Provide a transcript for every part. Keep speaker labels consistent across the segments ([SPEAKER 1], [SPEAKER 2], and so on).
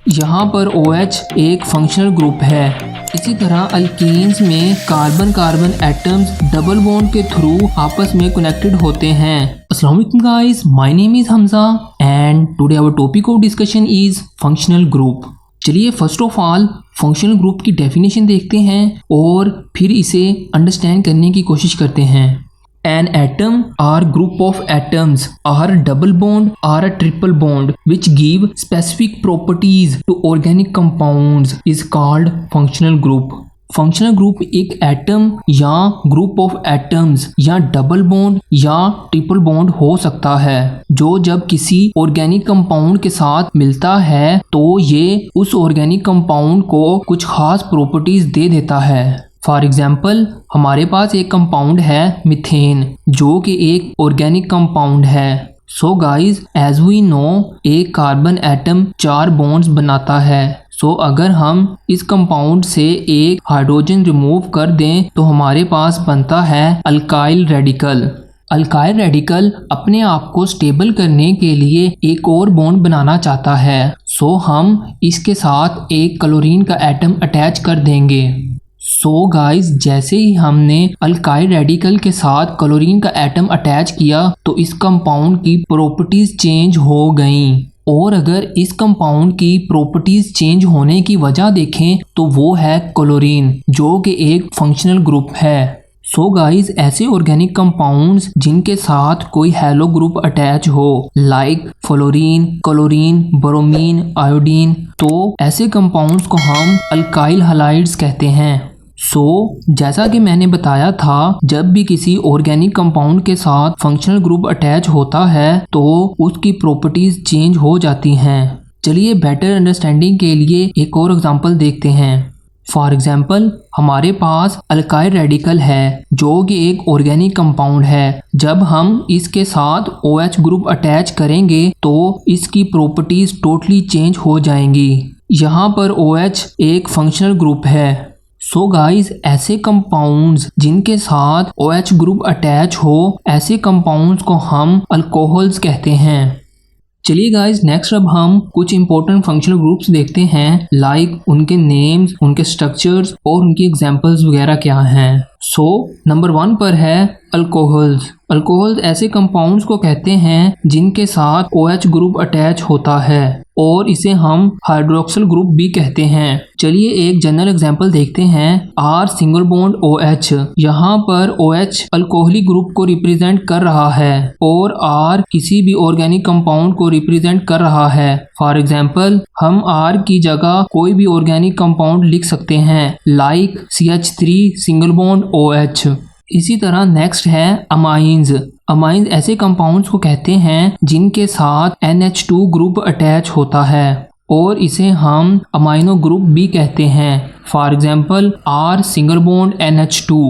[SPEAKER 1] यहाँ पर OH एक फंक्शनल ग्रुप है। इसी तरह अल्कीन्स में carbon carbon atoms double bond के थ्रू आपस में कनेक्टेड होते हैं। अस्सलाम वालेकुम guys, my name is Hamza and today our topic of discussion is functional group. चलिए first of all functional group की डेफिनेशन देखते हैं और फिर इसे अंडरस्टैंड करने की कोशिश करते हैं। An atom or group of atoms are double bond or a triple bond which give specific properties to organic compounds is called functional group. Functional group एक एटम या ग्रुप ऑफ एटम्स या double bond या triple bond हो सकता है जो जब किसी ऑर्गेनिक कंपाउंड के साथ मिलता है तो ये उस ऑर्गेनिक कंपाउंड को कुछ खास प्रॉपर्टीज दे देता है। फॉर एग्जाम्पल हमारे पास एक कंपाउंड है मीथेन जो कि एक ऑर्गेनिक कंपाउंड है। So guys as we know एक कार्बन एटम 4 बॉन्ड्स बनाता है। सो अगर हम इस कंपाउंड से एक हाइड्रोजन रिमूव कर दें तो हमारे पास बनता है अल्काइल रेडिकल। अल्काइल रेडिकल अपने आप को स्टेबल करने के लिए एक और बॉन्ड बनाना चाहता है। सो हम इसके साथ एक क्लोरीन का एटम अटैच कर देंगे। सो गाइस जैसे ही हमने अल्काइल रेडिकल के साथ क्लोरीन का एटम अटैच किया तो इस कंपाउंड की प्रॉपर्टीज चेंज हो गईं। और अगर इस कंपाउंड की प्रॉपर्टीज चेंज होने की वजह देखें तो वो है क्लोरीन जो कि एक फंक्शनल ग्रुप है। सो गाइस ऐसे ऑर्गेनिक कंपाउंड्स जिनके साथ कोई हैलो ग्रुप अटैच हो like fluorine, chlorine, bromine, iodine, तो ऐसे कंपाउंड्स को हम अल्काइल हैलाइड्स कहते हैं। जैसा कि मैंने बताया था जब भी किसी ऑर्गेनिक कंपाउंड के साथ फंक्शनल ग्रुप अटैच होता है तो उसकी प्रॉपर्टीज चेंज हो जाती हैं। चलिए बेटर अंडरस्टैंडिंग के लिए एक और एग्जांपल देखते हैं। फॉर एग्जाम्पल हमारे पास अल्काइल रेडिकल है जो कि एक ऑर्गेनिक कंपाउंड है। जब हम इसके साथ OH ग्रुप अटैच करेंगे तो इसकी प्रॉपर्टीज टोटली चेंज हो जाएंगी। यहाँ पर OH एक फंक्शनल ग्रुप है। सो गाइस ऐसे कंपाउंड्स जिनके साथ OH ग्रुप अटैच हो ऐसे कंपाउंड्स को हम अल्कोहल्स कहते हैं। चलिए गाइस नेक्स्ट अब हम कुछ इंपॉर्टेंट फंक्शनल ग्रुप्स देखते हैं लाइक उनके नेम्स, उनके स्ट्रक्चर्स और उनकी एग्जांपल्स वगैरह क्या हैं। नंबर 1 पर है अल्कोहल्स। अल्कोहल्स ऐसे कंपाउंड्स को कहते हैं जिनके साथ OH ग्रुप अटैच होता है और इसे हम हाइड्रोक्सिल ग्रुप भी कहते हैं। चलिए एक जनरल एग्जांपल देखते हैं R सिंगल बॉन्ड OH। यहाँ पर OH अल्कोहलिक ग्रुप को रिप्रेजेंट कर रहा है और R किसी भी ऑर्गेनिक कंपाउंड को रिप्रेजेंट कर रहा है। फॉर एग्जाम्पल हम R की जगह कोई भी ऑर्गेनिक कंपाउंड लिख सकते हैं like CH3 single bond OH। इसी तरह नेक्स्ट है अमाइंस। अमाइंस ऐसे कंपाउंड्स को कहते हैं जिनके साथ NH2 ग्रुप अटैच होता है और इसे हम अमाइनो ग्रुप भी कहते हैं। For example R single bond NH2।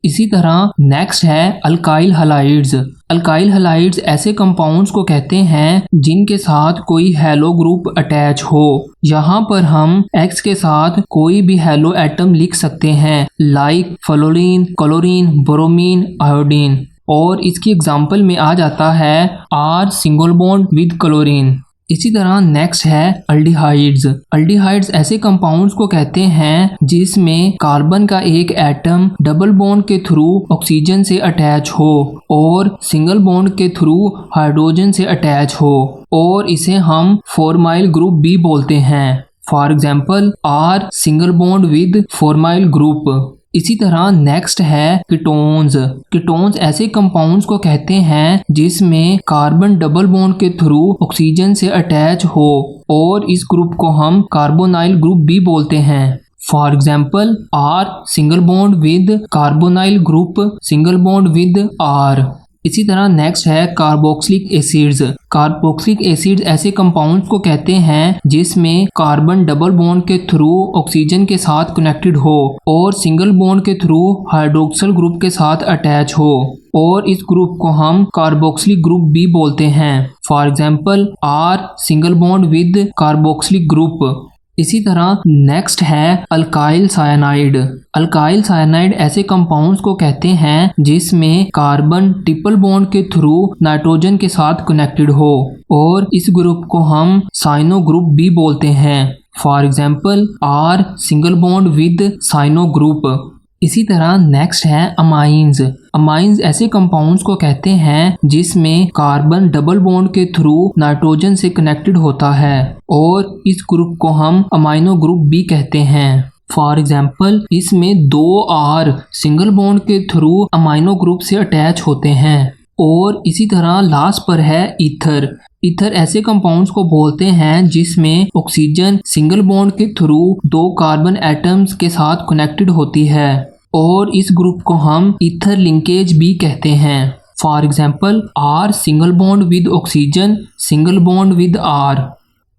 [SPEAKER 1] इसी तरह नेक्स्ट है अल्काइल हैलाइड्स। अल्काइल हैलाइड्स ऐसे कंपाउंड्स को कहते हैं जिनके साथ कोई हैलो ग्रुप अटैच हो। यहाँ पर हम X के साथ कोई भी हैलो एटम लिख सकते हैं like fluorine, chlorine, bromine, iodine. और इसकी एग्जांपल में आ जाता है R single bond with chlorine. इसी तरह नेक्स्ट है अल्डिहाइड्स। अल्डिहाइड्स ऐसे कंपाउंड्स को कहते हैं जिसमें कार्बन का एक एटम डबल बॉन्ड के थ्रू ऑक्सीजन से अटैच हो और सिंगल बॉन्ड के थ्रू हाइड्रोजन से अटैच हो और इसे हम फॉर्माइल ग्रुप भी बोलते हैं। For example R single bond with formyl group. इसी तरह नेक्स्ट है कीटोन्स। कीटोन्स ऐसे कंपाउंड्स को कहते हैं जिसमें कार्बन डबल बॉन्ड के थ्रू ऑक्सीजन से अटैच हो और इस ग्रुप को हम कार्बोनाइल ग्रुप भी बोलते हैं। For example R single bond with carbonyl group, single bond with R। इसी तरह नेक्स्ट है कार्बोक्सिलिक एसिड्स। कार्बोक्सिलिक एसिड्स ऐसे कंपाउंड्स को कहते हैं जिसमें कार्बन डबल बॉन्ड के थ्रू ऑक्सीजन के साथ कनेक्टेड हो और सिंगल बॉन्ड के थ्रू हाइड्रोक्सिल ग्रुप के साथ अटैच हो और इस ग्रुप को हम कार्बोक्सिलिक ग्रुप भी बोलते हैं। For example R single bond with carboxylic group. इसी तरह नेक्स्ट है अल्काइल साइनाइड। अल्काइल साइनाइड ऐसे कंपाउंड्स को कहते हैं जिसमें कार्बन ट्रिपल बॉन्ड के थ्रू नाइट्रोजन के साथ कनेक्टेड हो और इस ग्रुप को हम साइनो ग्रुप भी बोलते हैं। For example R single bond with cyano group. इसी तरह नेक्स्ट है अमाइंस। अमाइंस ऐसे कंपाउंड्स को कहते हैं जिसमें कार्बन डबल बॉन्ड के थ्रू नाइट्रोजन से कनेक्टेड होता है और इस ग्रुप को हम अमाइनो ग्रुप भी कहते हैं। फॉर एग्जाम्पल इसमें 2 R सिंगल बॉन्ड के थ्रू अमाइनो ग्रुप से अटैच होते हैं। और इसी तरह लास्ट पर है ईथर। ईथर ऐसे कंपाउंड्स को बोलते हैं जिसमें ऑक्सीजन सिंगल बॉन्ड के थ्रू 2 कार्बन एटम्स के साथ कनेक्टेड होती है और इस ग्रुप को हम ईथर लिंकेज भी कहते हैं। For example R single bond with oxygen single bond with R।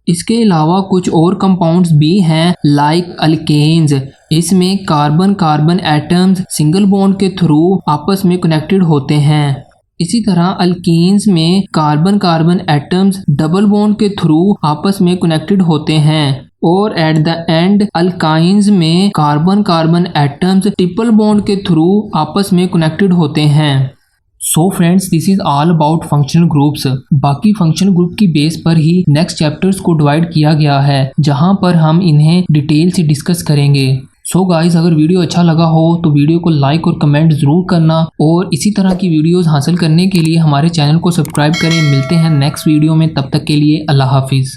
[SPEAKER 1] इसके अलावा कुछ और कंपाउंड्स भी हैं लाइक अल्केन्स। इसमें carbon carbon atoms single bond के थ्रू आपस में कनेक्टेड होते हैं। इसी तरह अल्कीन्स में carbon carbon atoms double bond के थ्रू आपस में कनेक्टेड होते हैं और एट द एंड अल्काइंस में carbon carbon atoms triple bond के थ्रू आपस में कनेक्टेड होते हैं। So friends, this is all about functional groups. बाकी फंक्शनल ग्रुप की बेस पर ही नेक्स्ट चैप्टर्स को डिवाइड किया गया है जहां पर हम इन्हें डिटेल से डिस्कस करेंगे। सो गाइस, अगर वीडियो अच्छा लगा हो तो वीडियो को लाइक और कमेंट ज़रूर करना और इसी तरह की वीडियोस हासिल करने के लिए हमारे चैनल को सब्सक्राइब करें। मिलते हैं नेक्स्ट वीडियो में, तब तक के लिए अल्लाह हाफिज़।